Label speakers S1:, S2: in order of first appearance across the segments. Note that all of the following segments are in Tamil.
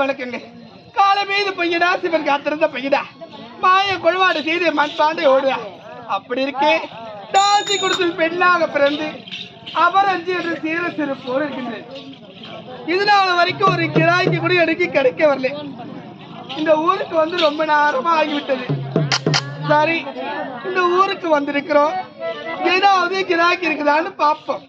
S1: வணக்கங்க. காலமீது பையனா சிவன் காத்திருந்த பையனா மாய கொள்வாடு செய்து மண்பாண்டை ஓடுவா. அப்படி இருக்கு தாசி கொடுத்து பெண்ணாக பிறந்து அபரஞ்சி என்று சீர சிறு போர் இருக்கின்றேன். இதனால வரைக்கும் ஒரு கிராய்க்கு கூட எனக்கு கிடைக்க வரல. இந்த ஊருக்கு வந்து ரொம்ப நேரமா ஆகிவிட்டது. சரி, இந்த ஊருக்கு வந்திருக்கிறோம், ஏதாவது கிராக்கி இருக்குதான்னு பார்ப்போம்.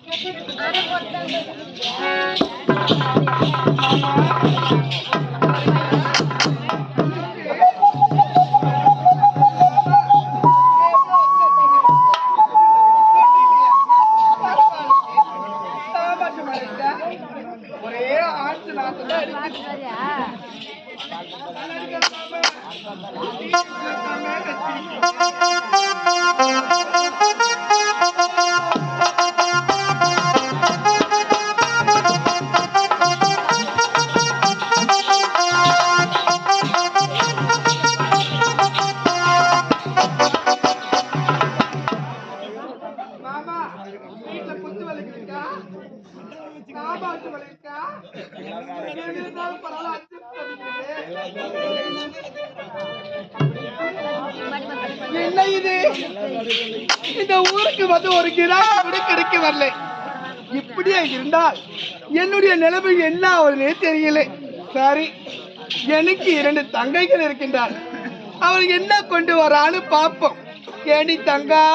S1: ஒரே ஆட்டு நாட்டு என்ன இது? இந்த ஊருக்கு வந்து ஒரு கிராமம் கூட கிடைக்க வரல. இப்படியே இருந்தால் என்னுடைய நிலைமை என்ன ஆகுதுன்னே தெரியல. சரி, எனக்கு 2 தங்கைகள் இருக்கின்றார். அவர் என்ன கொண்டு வரான்னு பார்ப்போம். ஏடி தங்கா,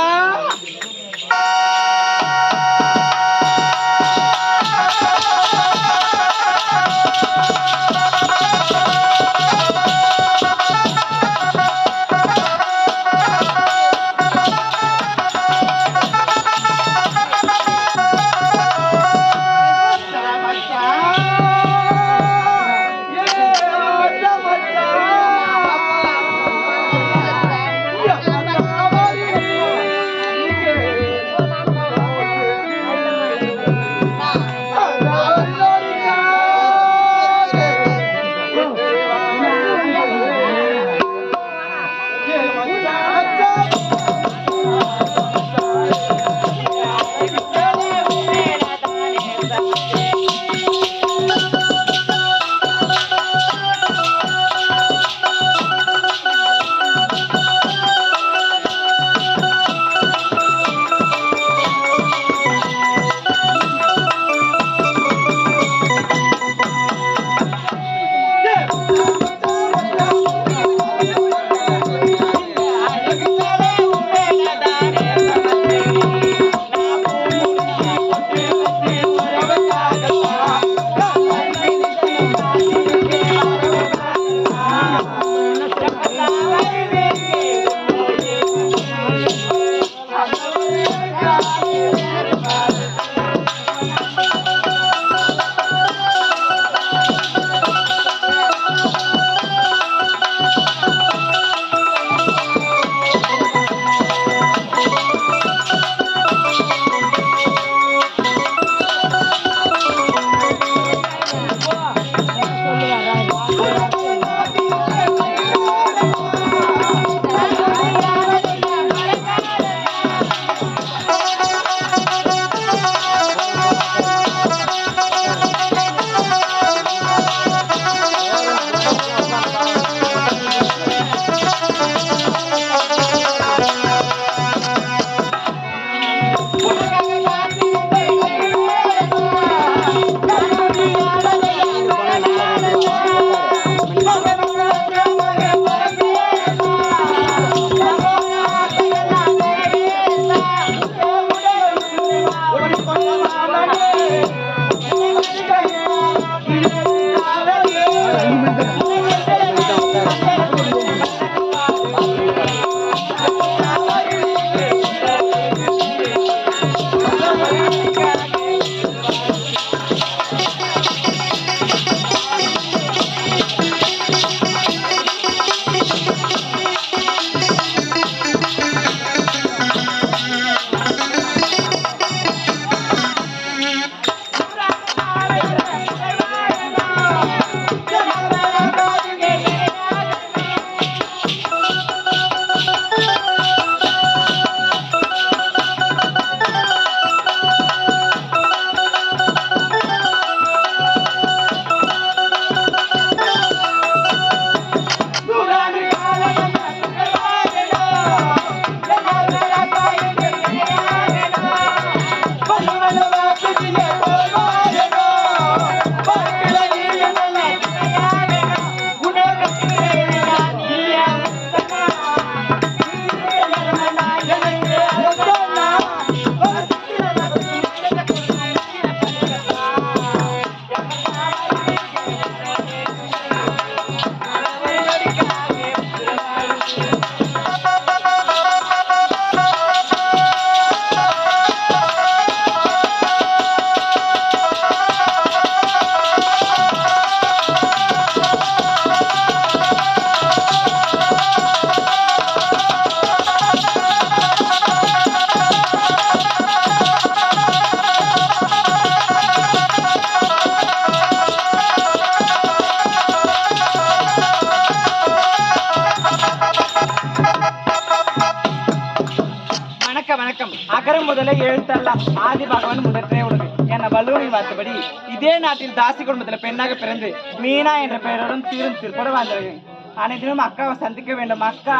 S2: வணக்கம். அகரம் முதல எழுத்தெல்லாம் ஆதி பகவான் முதற்றே உலகு என வள்ளுவரின் வார்த்தைப்படி இதே நாட்டில் தாசி குடும்பத்தில் பெண்ணாக பிறந்து மீனா என்ற பெயருடன் தீரும் திருப்பட வாழ்ந்தவர்கள். அனைத்திலும் அக்காவை சந்திக்க வேண்டும். அக்கா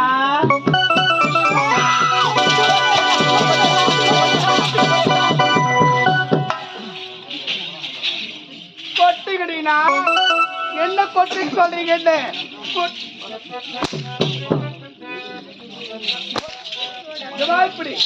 S1: கொட்டுகிறீனா? என்ன கொட்டு சொல்றீங்க? இப்படி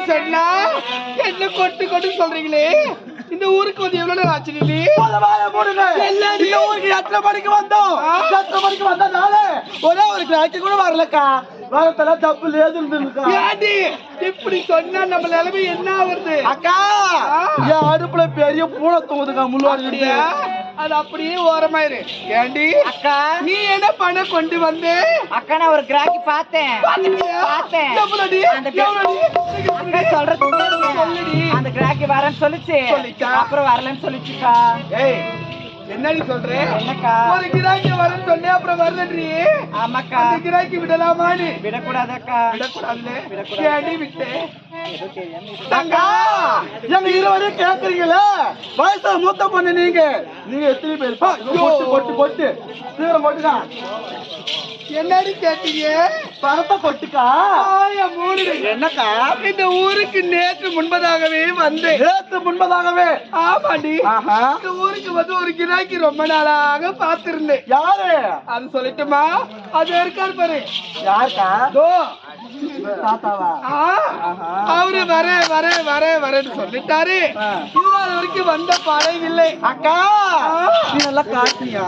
S1: சொன்னா என்ன கொட்டு கொட்டு சொல்றீங்களே? இந்த ஊருக்கு வந்து எவ்வளவு நேரம் ஆச்சு?
S2: ஊருக்கு எத்தனை மணிக்கு வந்தோம்? எத்தனை மணிக்கு வந்ததால ஒரே ஒரு கிராக்கி கூட வரலக்கா. வரத்துல தப்பு லேது.
S1: இப்படி சொன்னா நம்ம நிலைமை என்ன ஆகுறது?
S2: அக்கா என் அடுப்புல பெரிய பூனை தூங்குதுக்கா. முள்வாடி
S1: அது அப்படியே ஓரமாயிரு. ஏண்டி
S2: அக்கா
S1: நீ என்ன பண்ண கொண்டு வந்து?
S2: அக்கா நான் ஒரு கிராக்கி பார்த்தேன். அந்த கிராக்கி வரேன்னு சொல்லிச்சு, அப்புறம் வரலன்னு சொல்லிச்சுக்கா.
S1: என்னடி சொல்ற?
S2: என்னக்கா
S1: ஒரு கிராக்கி வரேன்னு சொன்னே அப்புறம் வரலன்றி?
S2: ஆமாக்கா.
S1: அந்த கிராக்கி விடலாமான்னு?
S2: விடக்கூடாதக்கா.
S1: விடக்கூடாதுல ஏண்டி விட்டு?
S2: இருவரையும் கேக்குறீங்களா? வயசுல மூத்த பொண்ணு நீங்க எத்தனை பேர்? கொட்டு கொட்டு தீவிரம் கொட்டுதான்.
S1: என்னடி கேட்டீங்க?
S2: பணத்தை கொட்டுக்கா.
S1: என்னக்கா இந்த ஊருக்கு நேற்று முன்பதாகவே வந்தேன்.
S2: நேற்று முன்பதாகவே?
S1: ஆமாண்டி. இந்த ஊருக்கு வந்து ஒரு கிராக்கி ரொம்ப நாளாக பார்த்திருந்தேன்.
S2: யாரு
S1: அது சொல்லட்டுமா? அது இருக்காரு பாரு.
S2: யாருக்கா? தாத்தாவா?
S1: அவரு வரேன்னு சொல்லிட்டாரு. இதுநாள் வரைக்கும் வந்த பழம் இல்லை.
S2: அக்கா நீ நல்லா காட்டியா?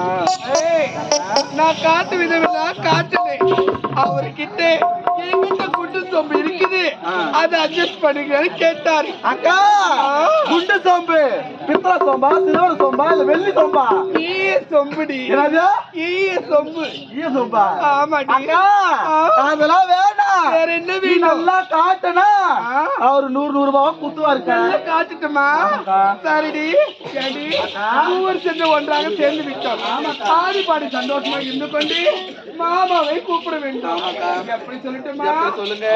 S1: நான் காட்டு விதவில்லா காட்டுனேன். அவர்கிட்ட என்கிட்ட குண்டு சோம்பு இருக்குது, அதை அட்ஜஸ்ட் பண்ணிக்கிறேன்னு கேட்டாரு.
S2: அக்கா குண்டு சோம்பு பித்தளை சோம்பா, சில்வர் சோம்பா, இல்ல வெள்ளி சோம்பா?
S1: ஈய சொம்புடி. ஈய சொம்பு.
S2: ஈய சோம்பா?
S1: ஆமாடி.
S2: அக்கா அதெல்லாம் வேண்டாம்.
S1: வேற என்ன வேணும்?
S2: நல்லா காட்டுனா அவரு 100 ரூபாய் குத்துவாரு.
S1: காட்டுட்டுமா? சரிடி. ஏடி மூவர் சென்று ஒன்றாக சேர்ந்து விட்டோம். ஆடி பாடி சந்தோஷமாக இருந்து கொண்டு மாமாவை கூப்பிட வேண்டும். எப்படி சொல்லட்டுமா?
S2: சொல்லுங்க.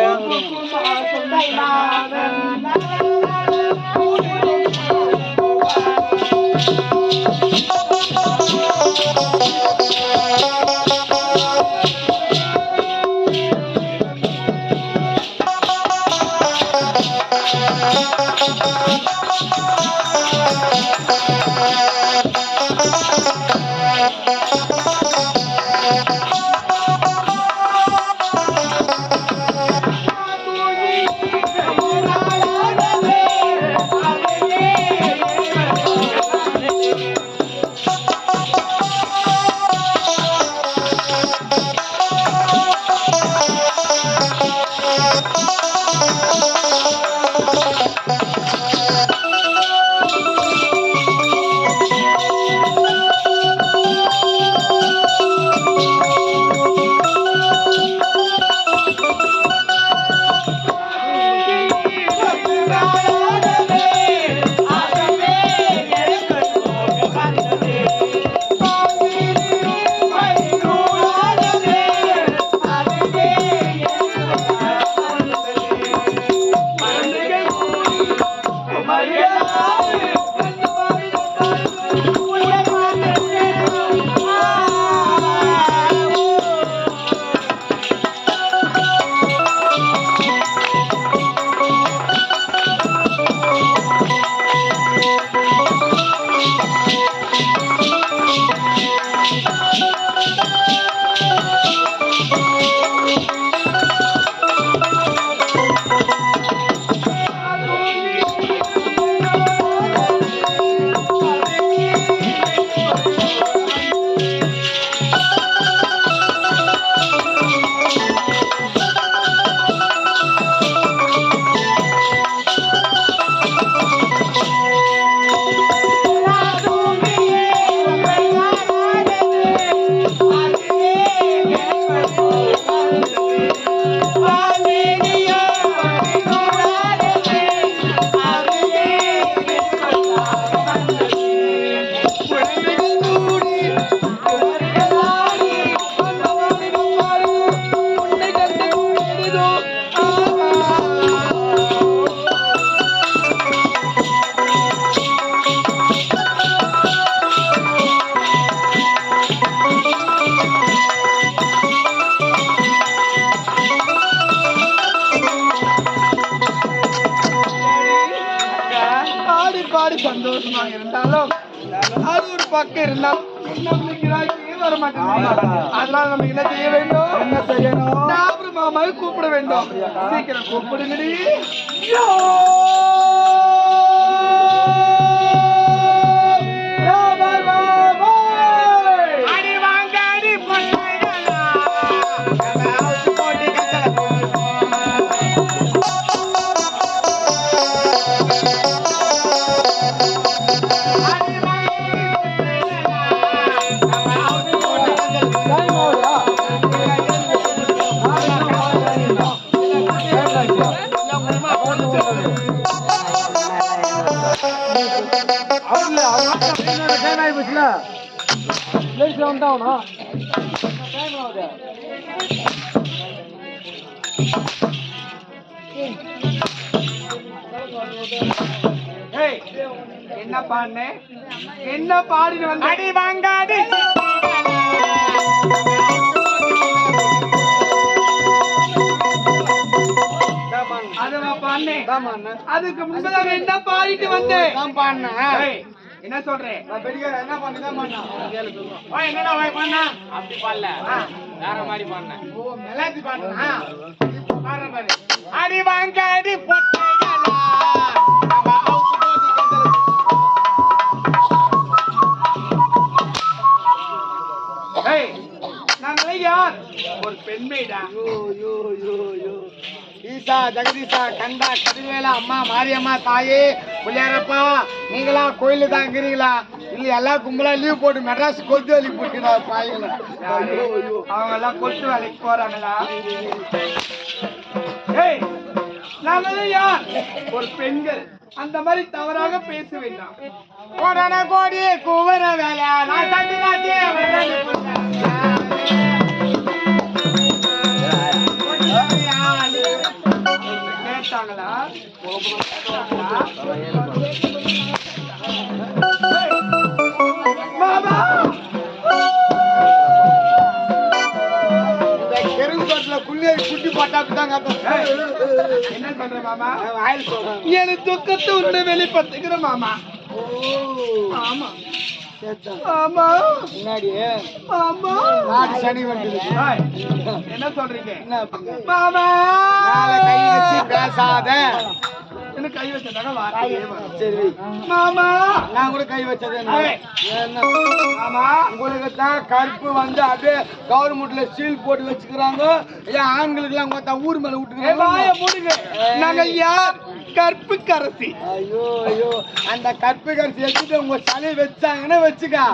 S1: பக்கம் இருந்தா நம்மளுக்கு கிராக்கியே வர மாட்டேங்குது. அதனால நம்ம என்ன செய்ய வேண்டும்?
S2: என்ன செய்யணும்?
S1: டாபர் மாமாவை கூப்பிட வேண்டும். சீக்கிரம் கூப்பிடுங்கடி. என்ன பாடுன? என்ன பாடினு வந்த? அடி வாங்காடி அதுவா பாடுனேன். அதுக்கு முன்பதாக என்ன பாடிட்டு வந்தேன்? என்ன சொல்றேன்? என்ன பண்ண அப்படி பாடல, வேற மாதிரி பாடின. மெலாதி பாடினா அடி வாங்காடி நாங்களே யார்? ஒரு பெண்மைடா. ஈசா ஜெகதீசா கண்டா கதிவேலா அம்மா மாரியம்மா தாயே பிள்ளையாரப்பா, நீங்களா கோயில தான் இருக்கிறீங்களா? இல்ல எல்லா கும்பலா லீவ் போட்டு மெட்ராஸ் கொத்து வேலைக்கு போட்டுக்கிறா பாய்கள. அவங்க எல்லாம் கொத்து வேலைக்கு போறாங்களா? நாங்களே யார்? ஒரு பெண்கள். அந்த மாதிரி தவறாக பேச வேண்டாம். கோடான கோடி குவர வேலை நான் தட்டி நாட்டியே கேட்டாங்களா? மாமா குட்டி போட்டாங்க. என்ன சொல்ற மாமா? எனக்கு துக்கத்தை உன்னை வெளிப்படுத்துகிற மாமா. ஆமா ஆமா ஆமா சனி வந்து என்ன சொல்றீங்க மாமா? கை வச்சு பேசாத. என்ன கை வச்சதாங்க? சரி மாமா, நான் கூட கை வச்சது. ஆமா, உங்களுக்கு தான் கருப்பு வந்து அப்படியே கவர்மெண்ட்ல சீல் போட்டு வச்சுக்கிறாங்க. ஏன் ஆண்களுக்கு எல்லாம் பார்த்தா ஊர் மேல விட்டுருக்காங்க. நாங்கள் யார்? கற்பு கரசி. ஐயோ ஐயோ, அந்த கற்பு கரசி வச்சுட்டு உங்க தலையை வச்சாங்கன்னா வச்சுக்கா,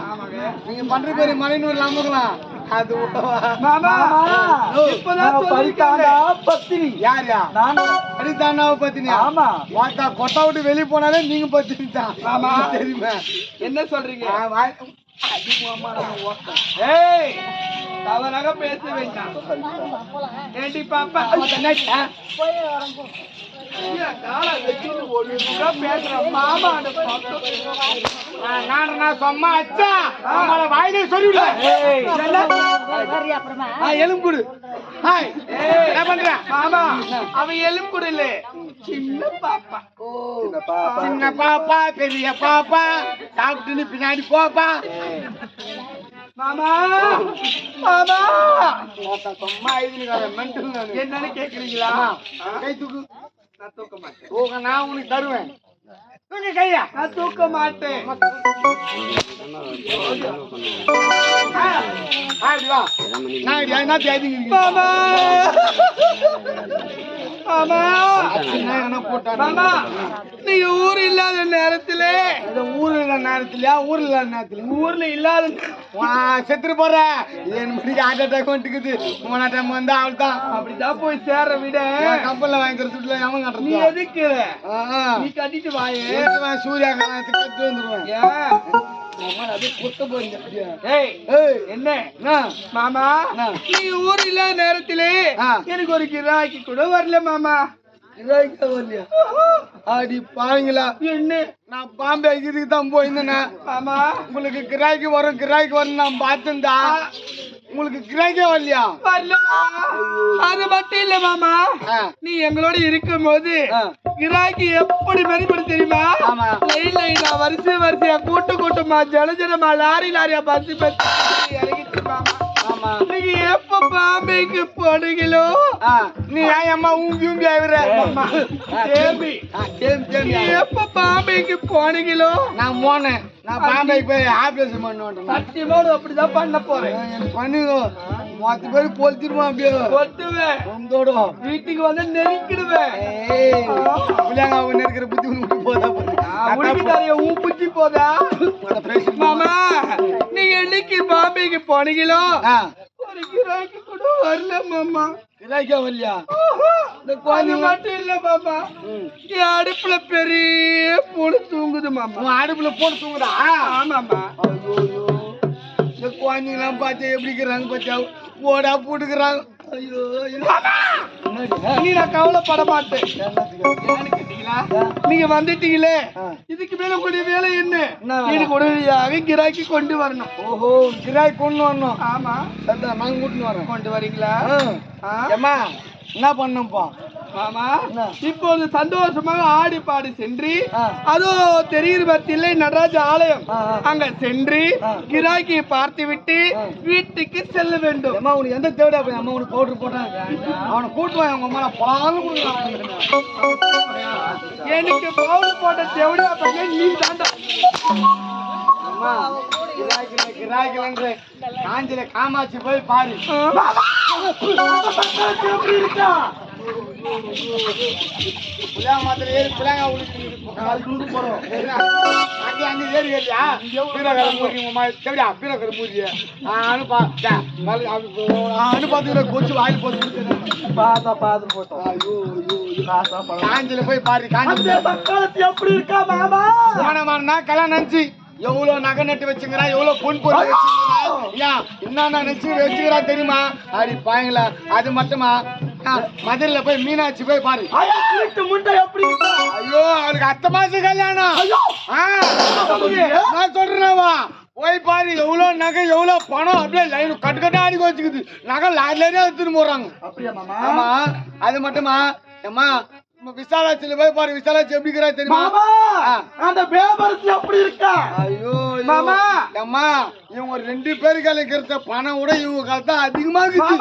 S1: நீங்க பண்ற பேரு மலைநூர் அமுகலாம். அது மாமா பத்தினி. யாரியா? அடித்தாண்டாவ பத்தினி. ஆமா, வாட்டா கொட்டா விட்டு வெளியே போனாலே நீங்க பத்தினி தான். ஆமா தெரியுமா? என்ன சொல்றீங்க? தவறாக பேச வேண்டாம். ஏண்டி பாப்பா எலும்புடு. என்ன பண்ற மாமா? அவன் எலும்புடு இல்ல, சின்ன பாப்பா. சின்ன பாப்பா பெரிய பாப்பா சாப்பிட்டு பின்னாடி போப்பா. மாமா மாமா என்னன்னு கேக்குறீங்களா? கை தூக்கு. நான் தூக்க மாட்டேன். நான் உனக்கு தருவேன். தூக்க கையா. நான் தூக்க மாட்டேன். நீங்க ஊர் இல்லாத நேரத்துல, ஊர்ல இல்லாத நேரத்திலயா? ஊர்ல இல்லாத நேரத்துல, ஊர்ல இல்லாத செத்துட்டு போற ஹார்ட் அட்டாக் வந்துக்குது. போன டைம் வந்து அவள் தான் அப்படிதான் போய் சேர்ற விட கப்பல்ல வாங்கி தரத்துல எவன் கட்டுறது? நீ எதுக்கு? நீ கட்டிட்டு வாயே. சூர்யா கட்டு வந்துருவேன். என்ன மாமா, நீ ஊர் இல்லாத நேரத்திலே எனக்கு ஒரு கிராக்கி கூட வரல மாமா. வரலையா? அடி பாருங்களா, என்ன நான் பாம்பே இதுக்கு தான் போயிருந்தேன். ஆமா, உங்களுக்கு கிராக்கி வரும் கிராக்கி வரும் நான் பார்த்துந்தா.
S3: உங்களுக்கு கிராக்கே வரலையா?
S1: வரல மாமா. அது மட்டும் இல்ல மாமா, நீ எங்களோட இருக்கும் போது கிராக்கி எப்படி மதிப்படி தெரியுமா? லைன் லைனா வரிசையா கூட்டமா ஜனஜனமா லாரி லாரியா பஸ் இறங்கிட்டு மாமா. நீங்க எப்ப பாம்பேக்கு போனீங்களோ
S3: நீ ஏன் அம்மா ஊம்பி ஆகுற?
S1: எப்ப பாம்பேக்கு போனீங்களோ
S3: நான் போனேன். நான் பாம்பேக்கு போய் ஆபரேஷன் பண்ணுவேன்.
S1: சத்தியமோடு அப்படிதான் பண்ண போறேன்.
S3: பண்ணுங்க, மொத்த பேர் பொழுத்திடுவோம். அப்படியே
S1: கொத்துவேன்,
S3: உந்தோடும்
S1: வீட்டுக்கு வந்து நெருக்கிடுவேன்.
S3: இருக்கிற புத்தி உனக்கு போதா
S1: உன் புத்தி போதா மாமா? நீங்க என்னைக்கு பாம்பேக்கு போனீங்களோ ஒரு கிராக்கி கூட வரல மாமா.
S3: கிராக்கே வரலையா?
S1: அது மட்டும் இல்ல மாமா, என் அடுப்புல பெரிய பூனை தூங்குது மாமா.
S3: உன் அடுப்புல பூனை தூங்குதா?
S1: ஆமாமா.
S3: இந்த குழந்தைங்களாம் பார்த்தா எப்படி இருக்கிறாங்க பார்த்தா, போடா போட்டுக்கிறாங்க. ஐயோ
S1: நீ நான் கவலைப்பட மாட்டேன். நீங்க வந்துட்டீங்களே, இதுக்கு மேல உங்களுடைய வேலை என்ன? எனக்கு உடனடியாக கிராக்கி கொண்டு வரணும்.
S3: ஓஹோ, கிராக்கி கொண்டு வரணும்.
S1: ஆமா,
S3: சரி நாங்க கூட்டின்னு வரோம்.
S1: கொண்டு வரீங்களா?
S3: ஏம்மா என்ன பண்ணோம்ப்பா?
S1: மாமா, இப்போது சந்தோஷமாக ஆடி பாடி சென்று அதோ தெரிகிற பத்தியில நடராஜ ஆலயம் அங்க சென்று கிராக்கியை பார்த்து விட்டு வீட்டுக்கு செல்ல வேண்டும்.
S3: அம்மா உனக்கு எந்த தேவையா போய் அம்மா உனக்கு பவுடர் போட்டாங்க, அவனை கூட்டுவான். அவங்க அம்மா பால் கொடுக்கலாம்.
S1: எனக்கு பவுடர் போட்ட தேவையா பைய நீ தாண்டா.
S3: அம்மா கிராக்கில காஞ்சில காமாட்சி போய் பாரு.
S1: எப்படி இருக்கா?
S3: புளியா மாத்திரை ஏறி புளியாங்க உளுந்து போறோம். அங்கே அங்கே ஏறி ஏறியா பீரகரை மூறிங்கம்மா எப்படியா பீரகரை மூறிய அனுப்பாத்துக்கிற கொச்சு வாயில் போட்டு
S1: பார்த்து போட்டோம்.
S3: காஞ்சில போய் பாரு. காஞ்சி
S1: எப்படி இருக்கா மாமா?
S3: போனமானா கல்யாணம் நினைச்சு எவ்வளவு நகை நட்டு வச்சுக்கிறா, எவ்வளவு பொன் பொருள் வச்சுக்கிறா, என்னென்ன நினைச்சு வச்சுக்கிறா தெரியுமா? அப்படி பாயங்களா. அது மட்டுமா மதுரையில போய் மீனாட்சி போய் பாரு. ஐயோ அவருக்கு அத்தை மாசம் கல்யாணம். நான் சொல்றேன்வா போய் பாரு. எவ்வளவு நகை எவ்வளவு பணம் அப்படியே லைன் கட்டுக்கட்டா அடிக்க வச்சுக்குது. நகை லாரிலேயே எடுத்துட்டு போறாங்க. ஆமா, அது மட்டுமா அம்மா விசாலாட்சியில போய் பாரு. விசாலாட்சி எப்படி இருக்கிறா தெரியுமா?
S1: அந்த பேபரசி எப்படி இருக்கா?
S3: ஐயோ
S1: மாமா
S3: அம்மா இவங்க 2 பேரு கலைக்கிறத பணம் விட இவங்க காலத்தா அதிகமா இருக்கு.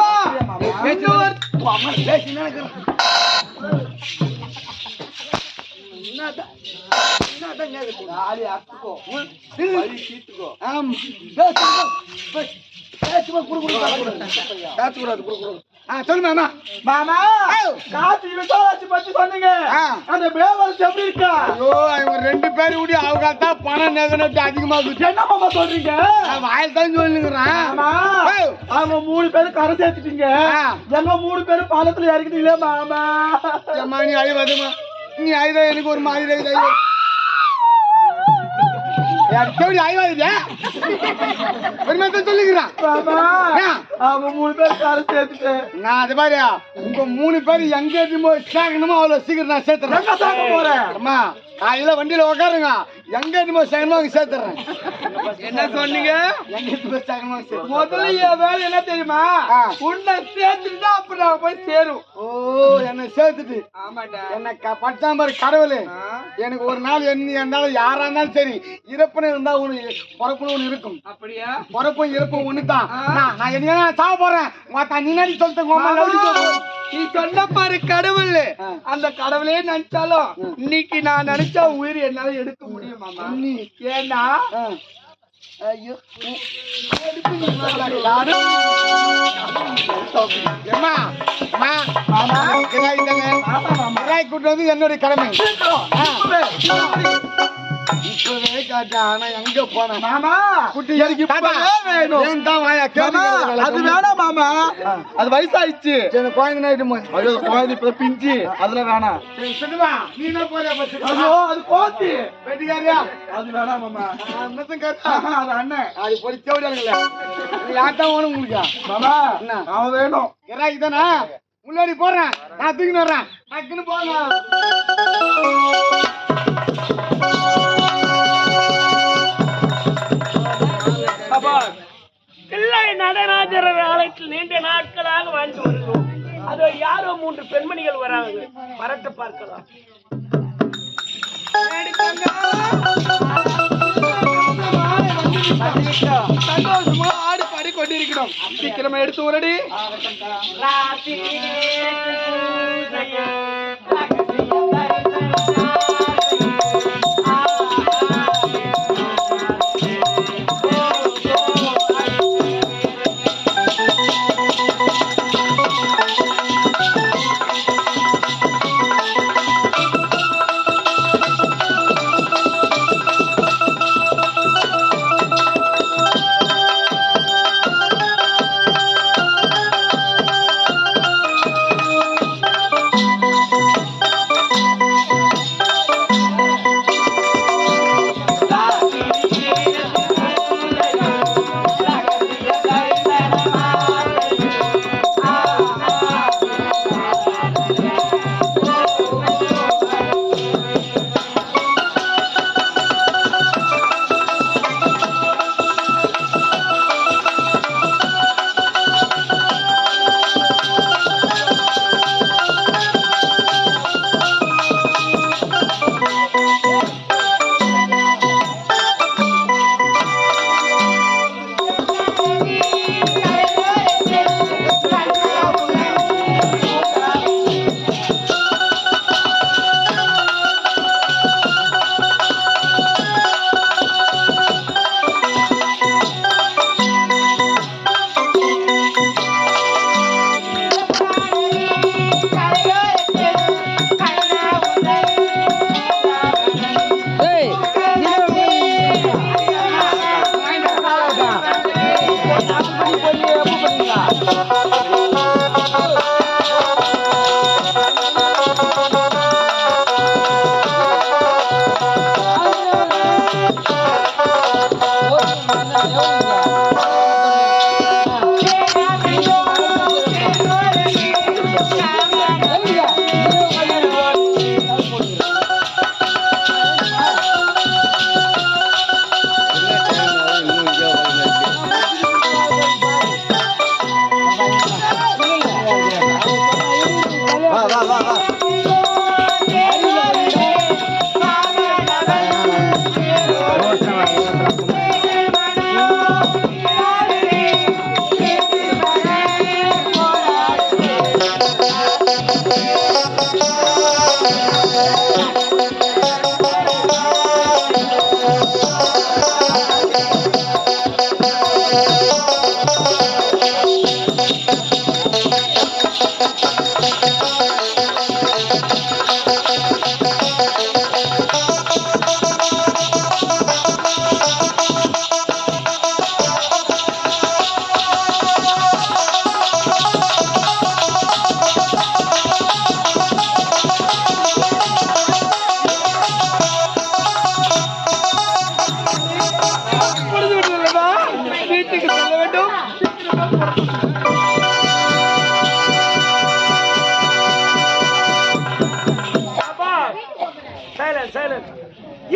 S3: சொல்லுமா
S1: மாமா, காசு விசாலாட்சி பத்தி சொன்னீங்க. அந்த பேபரசி எப்படி இருக்கா?
S3: ஐயோ இவங்க 2 பேரு கூடி அவங்க தான் பணம் நகை அதிகமா இருக்கு.
S1: என்ன மாமா சொல்றீங்க?
S3: வாயில் தான் சொல்லுங்கிறேன்.
S1: அவங்க 3 பேரும் கரை சேர்த்துட்டீங்க. எங்க 3 பேரும் பாலத்துல இறக்கிட்டீங்களே மாமா.
S3: அம்மா நீ அழிவாதுமா, நீ அழுத எனக்கு ஒரு மாதிரி சொல்லுகிறான்.
S1: அவங்க 3 பேரும் கரை சேர்த்துட்டேன்.
S3: நான் அது பாரு உங்க 3 பேர் எங்க சேர்க்கணுமோ அவ்வளவு சீக்கிரம் நான் சேர்த்துறேன்.
S1: போறேன்
S3: அம்மா காலையில வண்டியில உட்காருங்க, எங்க என்னமோ சேர்க்கணுமோ அங்க சேர்த்துறேன்.
S1: என்ன சொன்னீங்க? முதல்ல என் வேலை என்ன தெரியுமா? உன்னை சேர்த்துட்டு தான் அப்ப நான் போய் சேரும்.
S3: ஓ என்ன சேர்த்துட்டு?
S1: ஆமாடா.
S3: என்ன பச்சாம்பாரு கடவுளே, எனக்கு ஒரு நாள் என்ன இருந்தாலும் யாரா இருந்தாலும் சரி இறப்புன்னு இருந்தா உனக்கு பொறப்புன்னு ஒண்ணு இருக்கும்.
S1: அப்படியா?
S3: பொறப்பும் இறப்பும் ஒண்ணுதான். நான் என்ன சாவ போறேன் முன்னாடி சொல்லிட்டு
S1: நீ சொன்ன பாரு கடவுள். அந்த கடவுளே நினைச்சாலும் இன்னைக்கு நான் நினைச்சா உயிர் என்னால எடுக்க முடியும் மாமா. ஏன்னா
S3: ஐயோ கூட்டு வந்து என்னுடைய கடமை. இப்பவே காட்டா ஆனா எங்க போன
S1: மாமா
S3: குட்டி வேணும்.
S1: அது வேணாம் மாமா, அது வயசாயிடுச்சு.
S3: குழந்தை நாயிட்டு
S1: குழந்தை இப்ப பிஞ்சு அதுல வேணாம்.
S3: நீ என்ன போற
S1: அது கோத்தி
S3: வெட்டிக்காரியா?
S1: அது வேணாம் மாமா. அது அண்ணன்
S3: அது போய் தேவையாங்களா? யார்தான் வேணும் உங்களுக்கு
S1: மாமா?
S3: என்ன
S1: அவன் வேணும்.
S3: கிராக்கி தானே முன்னாடி போறேன், நான் தூக்கின்னு வர்றேன். டக்குன்னு போங்க.
S1: இல்ல
S4: தில்லை நடராஜர் ஆலயத்தில் நீண்ட நாட்களாக வாழ்ந்து வருகிறோம். அதோ யாரோ 3 பெண்மணிகள் வராங்க, வரட்டு பார்க்கலாம்.
S1: சந்தோஷமா ஆடி பாடி கொண்டிருக்கிறோம். சீக்கிரமா எடுத்து ஊரடி.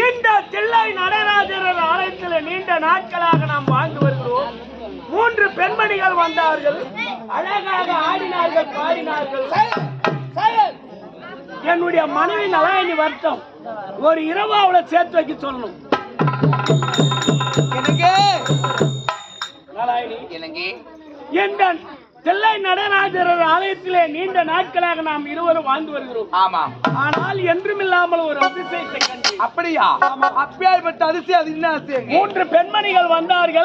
S4: இந்த தில்லை நடராஜர் ஆலயத்தில் நீண்ட நாட்களாக நாம் வாழ்ந்து வருகிறோம். 3 பெண்மணிகள் வந்தார்கள், அழகாக ஆடினார்கள், பாடினார்கள். என்னுடைய மனைவி நலாயினி வருத்தம், ஒரு இரவு அவளை சேர்த்து வைக்க சொல்லணும். நலாயினி, எந்த தில்லை நடராஜர் ஆலயத்திலே நீண்ட நாட்களாக நாம் இருவரும் வாழ்ந்து வருகிறோம்.
S1: ஆமாம்.
S4: ஆனால் என்றுமில்லாமல் ஒரு அதிசயத்தை கண்டு.
S1: அப்படியா? அப்பேற்பட்ட அதிசயம் அது என்ன அதிசயம்?
S4: 3 பெண்மணிகள் வந்தார்கள்.